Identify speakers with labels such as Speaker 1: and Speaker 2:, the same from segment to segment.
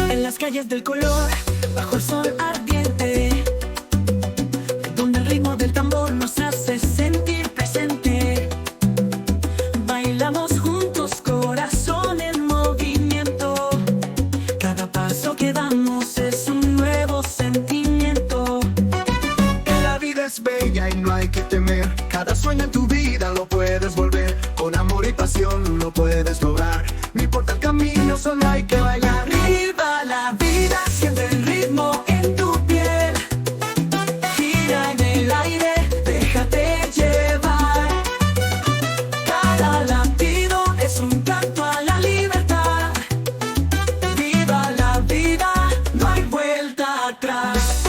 Speaker 1: En las calles del color, bajo el sol ardiente, donde el ritmo del tambor nos hace sentir presente. Bailamos juntos, corazón en movimiento. Cada paso que damos es un nuevo sentimiento.
Speaker 2: Que la vida es bella y no hay que temer. Cada sueño en tu vida lo puedes volver. Con amor y pasión lo puedes lograr. No importa el camino, solo hay que bailar.
Speaker 1: Viva la vida, siente el ritmo en tu piel. Gira en el aire, déjate llevar. Cada latido es un canto a la libertad. Viva la vida, no hay vuelta atrás.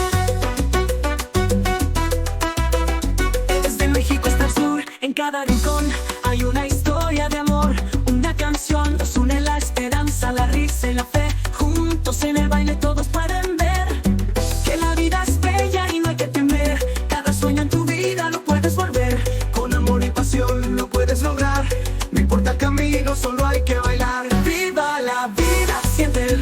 Speaker 1: Desde México hasta el sur, en cada rincón hay una historia de amor. Una canción nos une, la esperanza, la risa y la fe. Juntos en el baile todos pueden ver que la vida es bella y no hay que temer. Cada sueño en tu vida lo puedes volver.
Speaker 2: Con amor y pasión lo puedes lograr. No importa el camino, solo hay que bailar.
Speaker 1: Viva la vida, siente el